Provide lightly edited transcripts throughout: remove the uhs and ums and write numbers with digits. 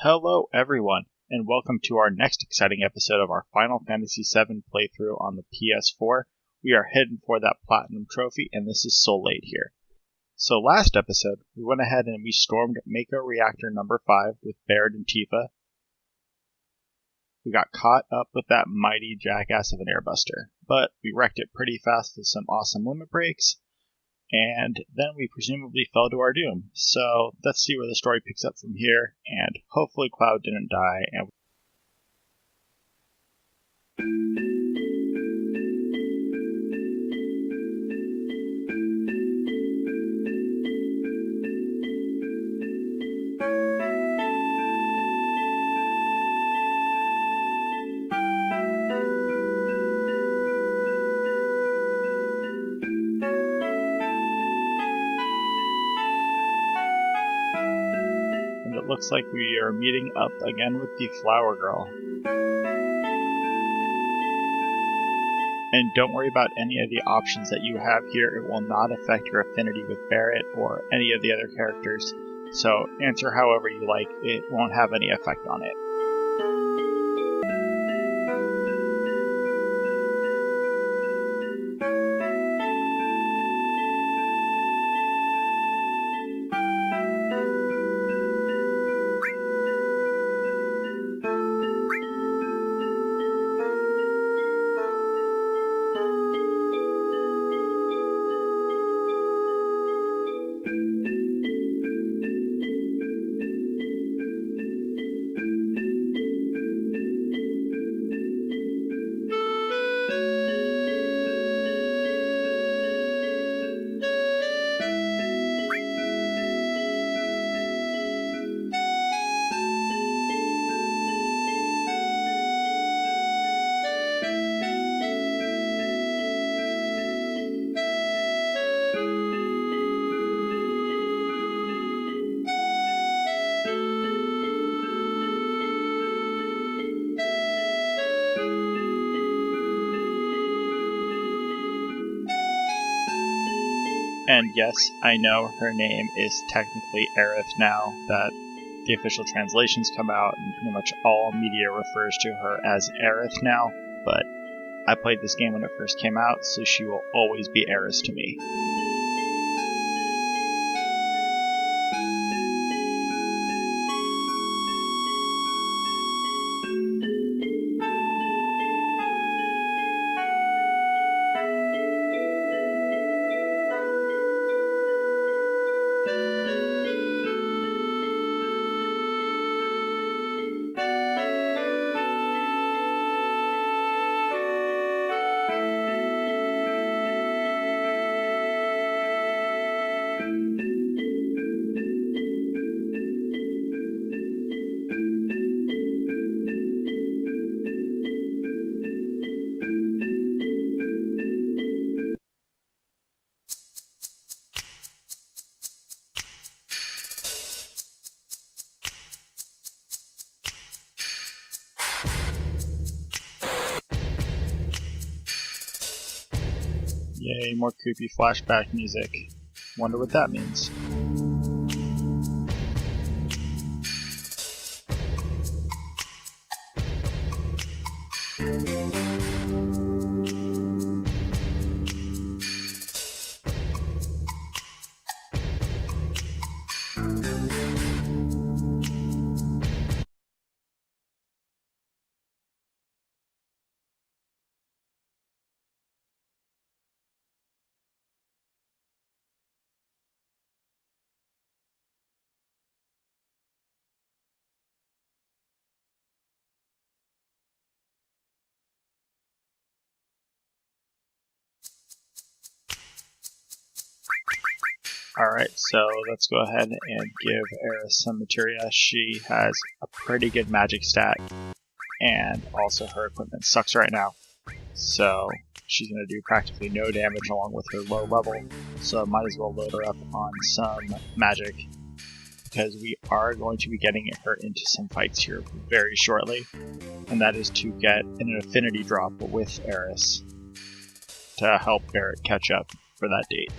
Hello everyone, and welcome to our next exciting episode of our Final Fantasy VII playthrough on the PS4. We are heading for that Platinum Trophy, and this is Soulade here. So last episode, we went ahead and we stormed Mako Reactor number 5 with Barret and Tifa. We got caught up with that mighty jackass of an airbuster, but we wrecked it pretty fast with some awesome limit breaks, and then we presumably fell to our doom. So let's see where the story picks up from here, and hopefully Cloud didn't die. And it looks like we are meeting up again with the Flower Girl. And don't worry about any of the options that you have here. It will not affect your affinity with Barret or any of the other characters. So answer however you like. It won't have any effect on it. And yes, I know her name is technically Aerith now, that the official translations come out, and pretty much all media refers to her as Aerith now, but I played this game when it first came out, so she will always be Aerith to me. Yay, more creepy flashback music. Wonder what that means. Alright, so let's go ahead and give Aerith some materia. She has a pretty good magic stat, and also her equipment sucks right now. So she's going to do practically no damage along with her low level, so might as well load her up on some magic, because we are going to be getting her into some fights here very shortly, and that is to get an affinity drop with Aerith to help Barret catch up for that date.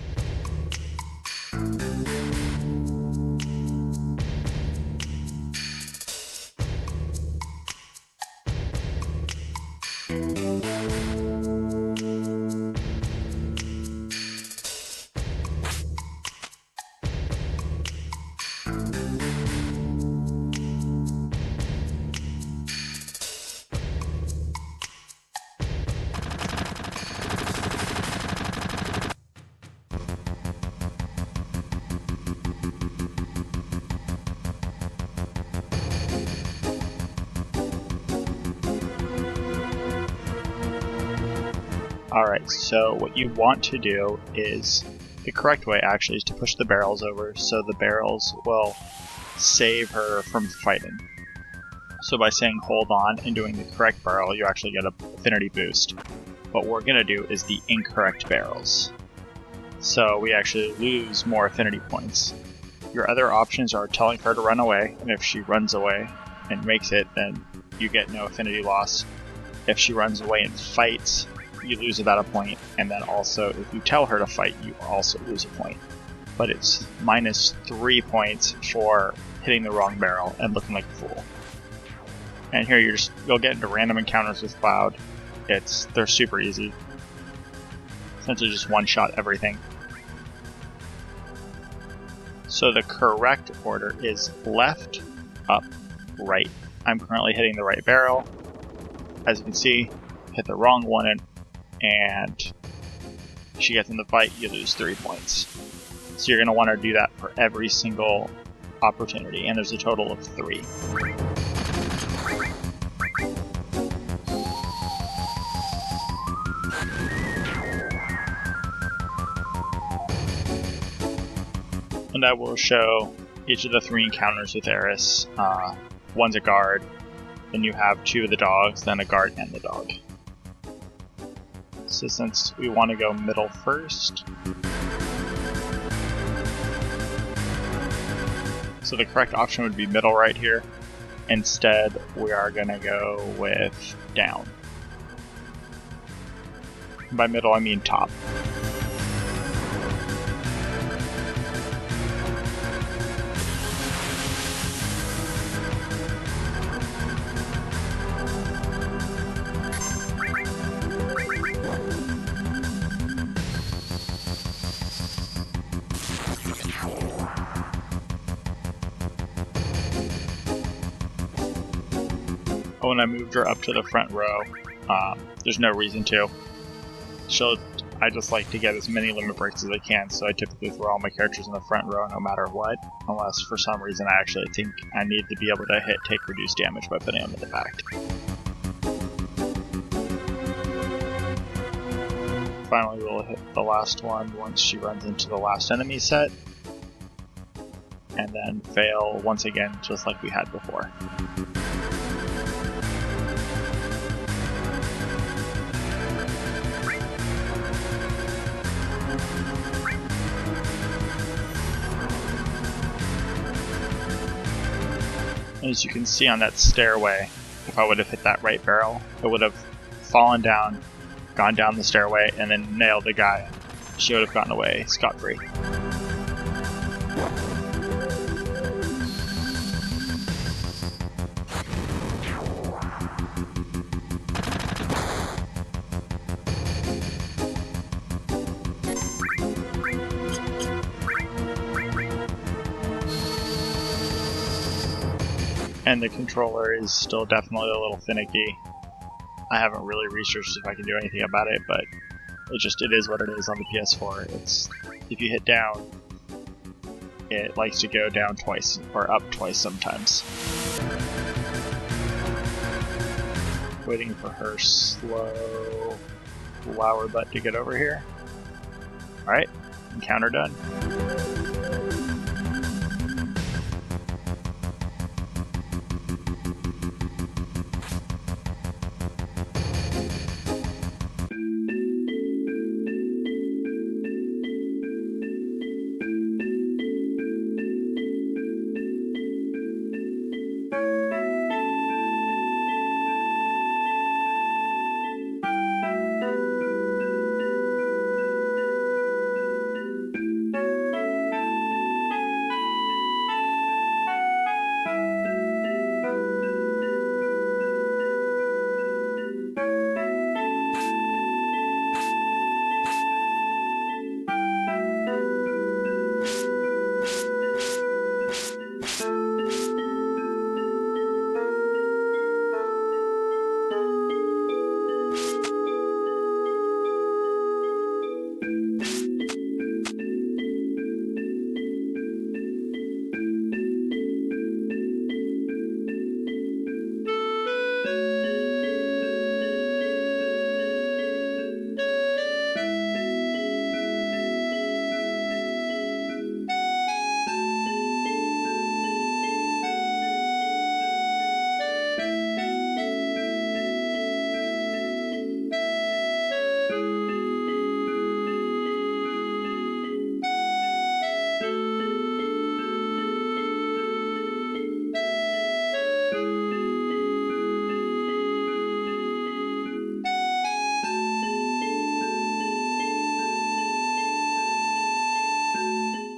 Alright, so what you want to do is, the correct way actually is to push the barrels over so the barrels will save her from fighting. So by saying hold on and doing the correct barrel, you actually get an affinity boost. What we're going to do is the incorrect barrels. So we actually lose more affinity points. Your other options are telling her to run away, and if she runs away and makes it, then you get no affinity loss. If she runs away and fights, you lose about a point, and then also if you tell her to fight, you also lose a point. But it's -3 points for hitting the wrong barrel and looking like a fool. And here you'll get into random encounters with Cloud. They're super easy. Essentially just one-shot everything. So the correct order is left, up, right. I'm currently hitting the right barrel. As you can see, hit the wrong one and she gets in the fight, you lose 3 points. So you're going to want to do that for every single opportunity, and there's a total of 3. And I will show each of the 3 encounters with Eris. One's a guard, then you have 2 of the dogs, then a guard and the dog. So since we want to go middle first, so the correct option would be middle right here. Instead, we are going to go with down. By middle, I mean top. When I moved her up to the front row, there's no reason to. I just like to get as many limit breaks as I can, so I typically throw all my characters in the front row no matter what, unless for some reason I actually think I need to be able to take reduced damage by putting them in the back. Finally, we'll hit the last one once she runs into the last enemy set, and then fail once again, just like we had before. As you can see on that stairway, if I would have hit that right barrel, it would have fallen down, gone down the stairway, and then nailed the guy. She would have gotten away scot-free. And the controller is still definitely a little finicky. I haven't really researched if I can do anything about it, but it is what it is on the PS4. If you hit down, it likes to go down twice, or up twice sometimes. Waiting for her slow flower butt to get over here. Alright, encounter done.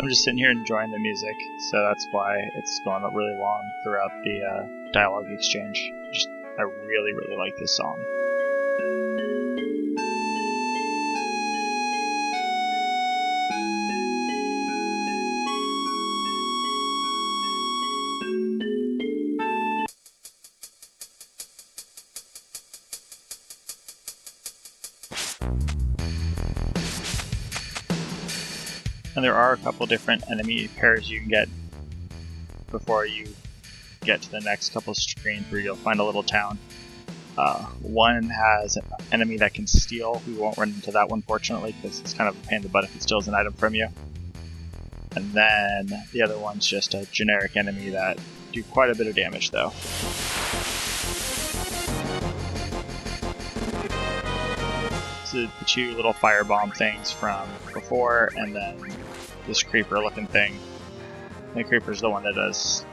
I'm just sitting here enjoying the music, so that's why it's going up really long throughout the dialogue exchange. I really, really like this song. And there are a couple different enemy pairs you can get before you get to the next couple screens where you'll find a little town. One has an enemy that can steal. We won't run into that one, fortunately, because it's kind of a pain in the butt if it steals an item from you. And then the other one's just a generic enemy that do quite a bit of damage, though. So the two little firebomb things from before, and then this creeper-looking thing. And the creeper's the one that does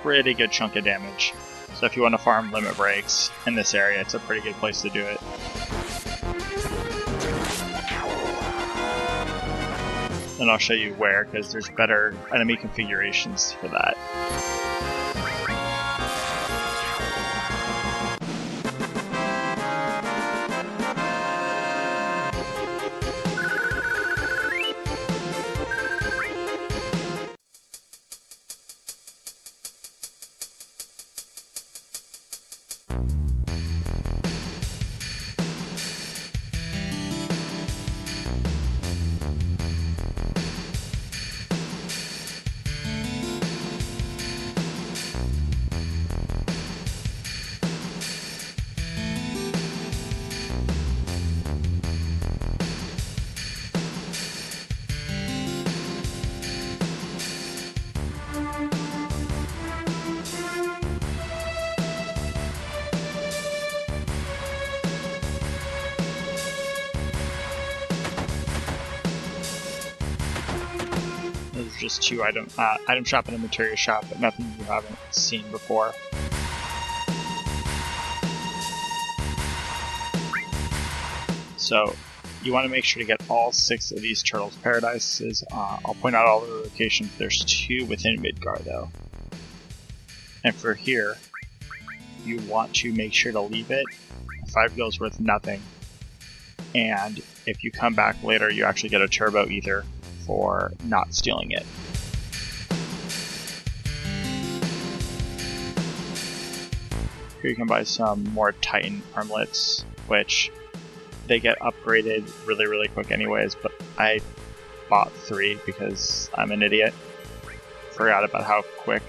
pretty good chunk of damage. So if you want to farm limit breaks in this area, it's a pretty good place to do it. And I'll show you where, because there's better enemy configurations for that. There's just two item shop and a materia shop, but nothing you haven't seen before. So you want to make sure to get all 6 of these turtles' paradises. I'll point out all the locations. There's 2 within Midgar, though. And for here, you want to make sure to leave it. 5 gil's worth nothing. And if you come back later, you actually get a turbo ether for not stealing it. Here you can buy some more Titan armlets, which they get upgraded really, really quick anyways, but I bought 3 because I'm an idiot. Forgot about how quick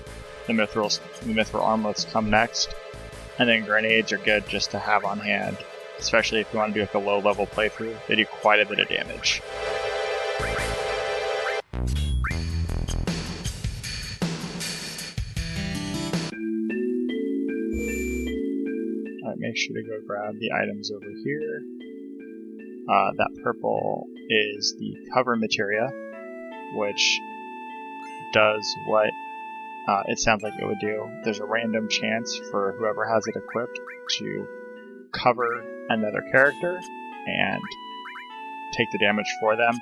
the mithril armlets come next. And then grenades are good just to have on hand, especially if you want to do like a low level playthrough. They do quite a bit of damage. Alright, make sure to go grab the items over here. That purple is the cover materia, which does what it sounds like it would do. There's a random chance for whoever has it equipped to cover another character and take the damage for them.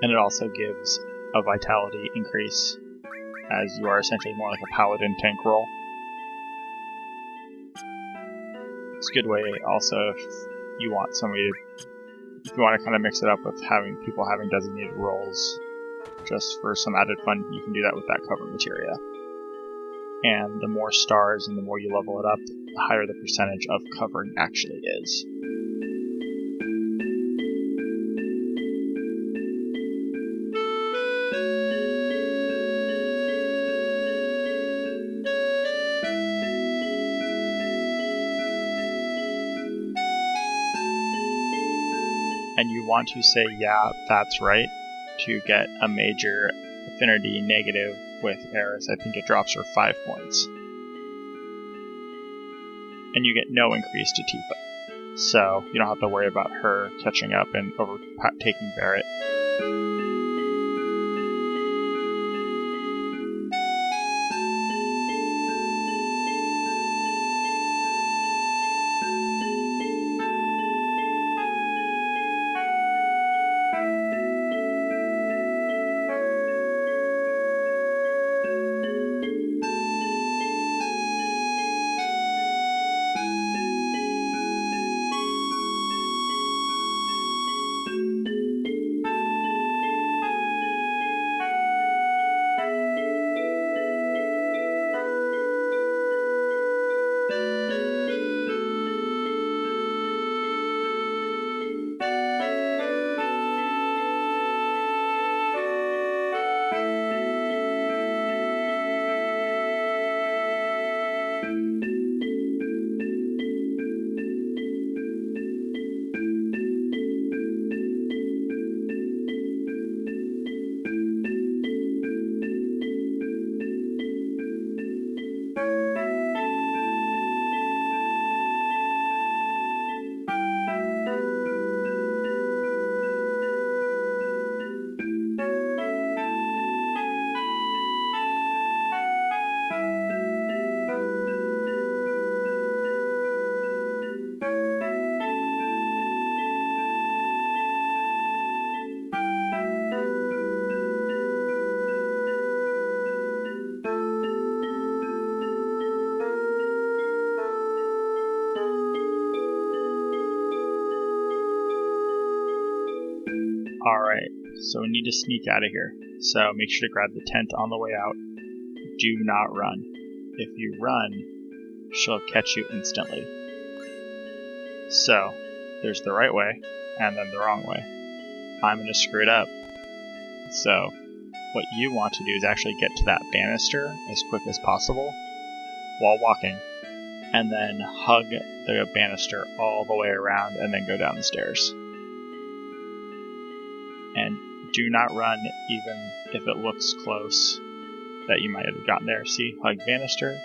And it also gives a vitality increase, as you are essentially more like a paladin tank role. It's a good way also if you want if you want to kind of mix it up with having people having designated roles just for some added fun, you can do that with that cover materia. And the more stars and the more you level it up, the higher the percentage of covering actually is. And you want to say, yeah, that's right, to get a major affinity negative with Eris. I think it drops her 5 points. And you get no increase to Tifa. So you don't have to worry about her catching up and overtaking Barret. Alright, so we need to sneak out of here. So make sure to grab the tent on the way out. Do not run. If you run, she'll catch you instantly. So, there's the right way, and then the wrong way. I'm going to screw it up. So, what you want to do is actually get to that banister as quick as possible while walking, and then hug the banister all the way around and then go down the stairs. And do not run even if it looks close that you might have gotten there. See, hug banister,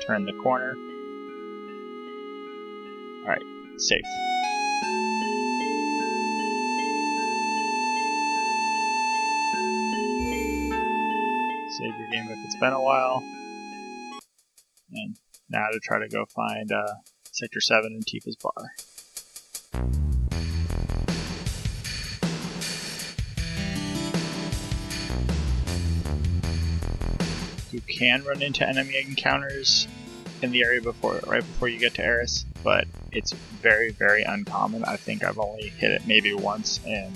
turn the corner. Alright, safe. Save your game if it's been a while. And now to try to go find Sector 7 and Tifa's bar. You can run into enemy encounters in the area right before you get to Eris, but it's very, very uncommon. I think I've only hit it maybe once in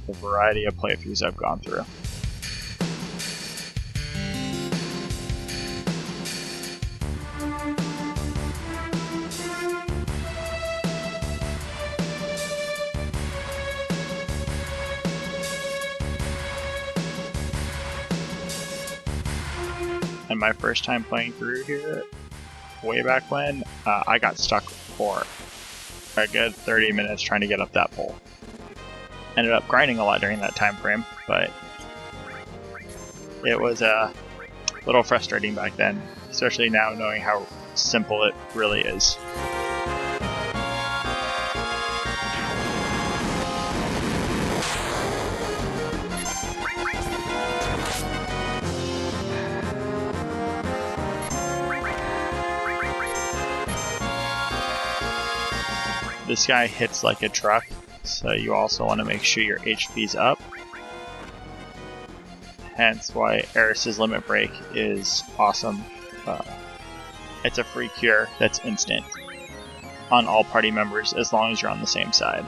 the variety of playthroughs I've gone through. And my first time playing through here, way back when, I got stuck for a good 30 minutes trying to get up that pole. Ended up grinding a lot during that time frame, but it was a little frustrating back then, especially now knowing how simple it really is. This guy hits like a truck, so you also want to make sure your HP's up. Hence why Eris's Limit Break is awesome. It's a free cure that's instant on all party members as long as you're on the same side.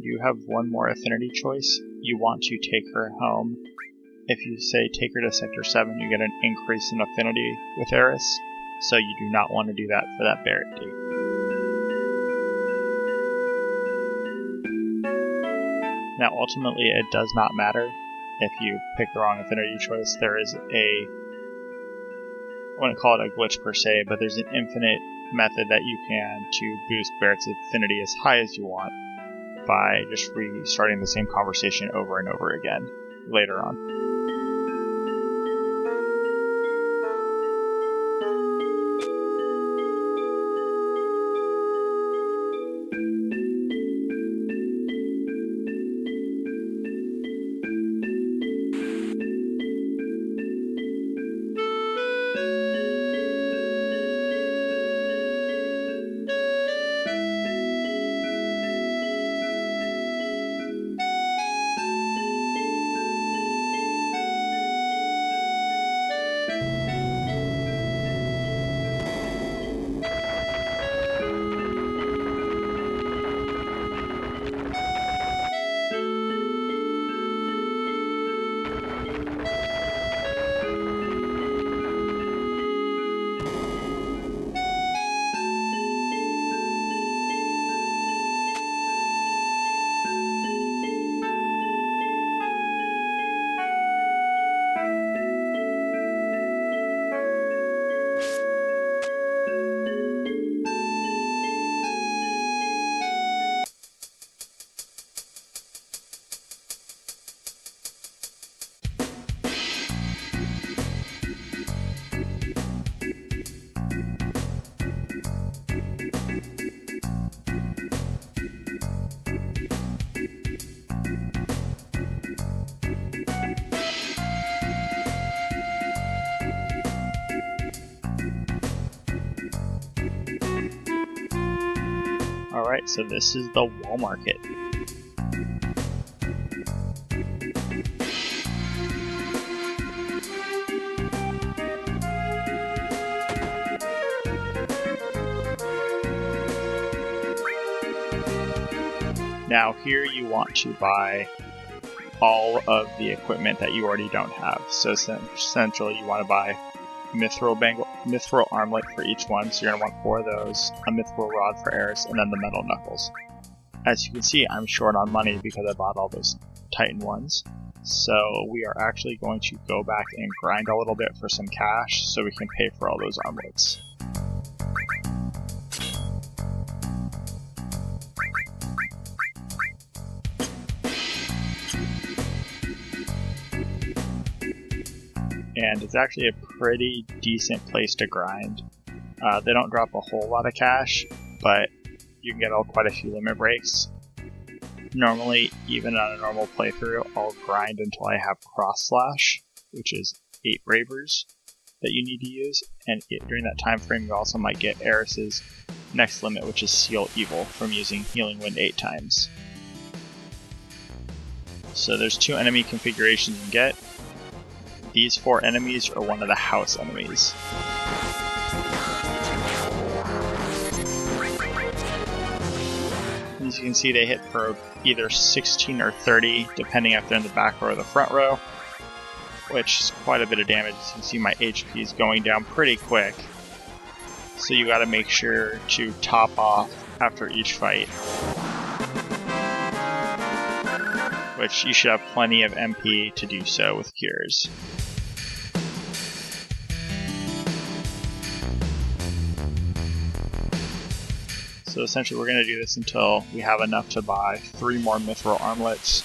You have one more affinity choice. You want to take her home. If you say take her to Sector 7, you get an increase in affinity with Eris, so you do not want to do that for that Barret date. Now ultimately it does not matter if you pick the wrong affinity choice. There is I wouldn't call it a glitch per se, but there's an infinite method that you can to boost Barret's affinity as high as you want, by just restarting the same conversation over and over again later on. Alright, so this is the wall market. Now here you want to buy all of the equipment that you already don't have. So essentially you want to buy mithril armlet for each one, so you're going to want 4 of those, a mithril rod for Eris, and then the metal knuckles. As you can see, I'm short on money because I bought all those Titan ones. So we are actually going to go back and grind a little bit for some cash so we can pay for all those armlets. And it's actually a pretty decent place to grind. They don't drop a whole lot of cash, but you can get quite a few limit breaks. Normally, even on a normal playthrough, I'll grind until I have cross slash, which is 8 bravers that you need to use, and during that time frame you also might get Eris's next limit, which is Seal Evil, from using Healing Wind 8 times. So there's 2 enemy configurations you can get. These 4 enemies are one of the house enemies. As you can see, they hit for either 16 or 30, depending if they're in the back row or the front row, which is quite a bit of damage. As you can see, my HP is going down pretty quick, so you gotta make sure to top off after each fight, which you should have plenty of MP to do so with cures. So essentially we're going to do this until we have enough to buy 3 more mithril armlets.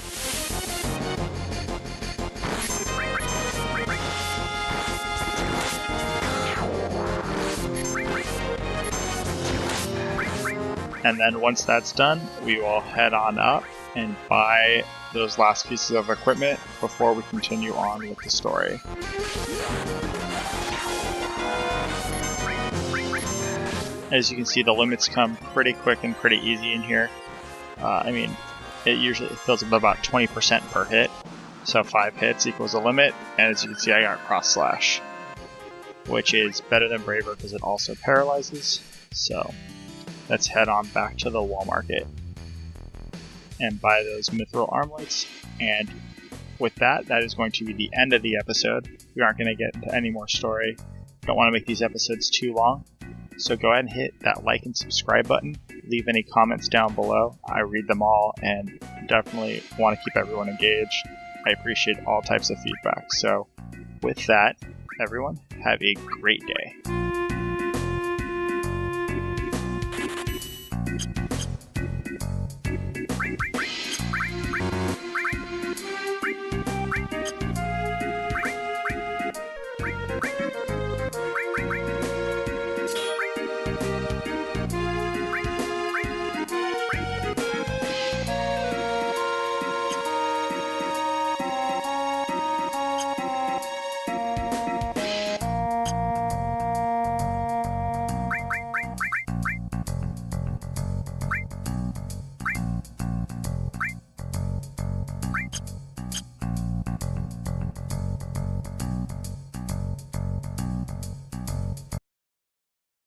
And then once that's done, we will head on up and buy those last pieces of equipment before we continue on with the story. As you can see, the limits come pretty quick and pretty easy in here. I mean, it fills up about 20% per hit, so 5 hits equals a limit, and as you can see I got cross slash, which is better than Braver because it also paralyzes. So let's head on back to the wall market and buy those mithril armlets, and with that is going to be the end of the episode. We aren't going to get into any more story. Don't want to make these episodes too long. So go ahead and hit that like and subscribe button. Leave any comments down below. I read them all and definitely want to keep everyone engaged. I appreciate all types of feedback. So with that, everyone, have a great day.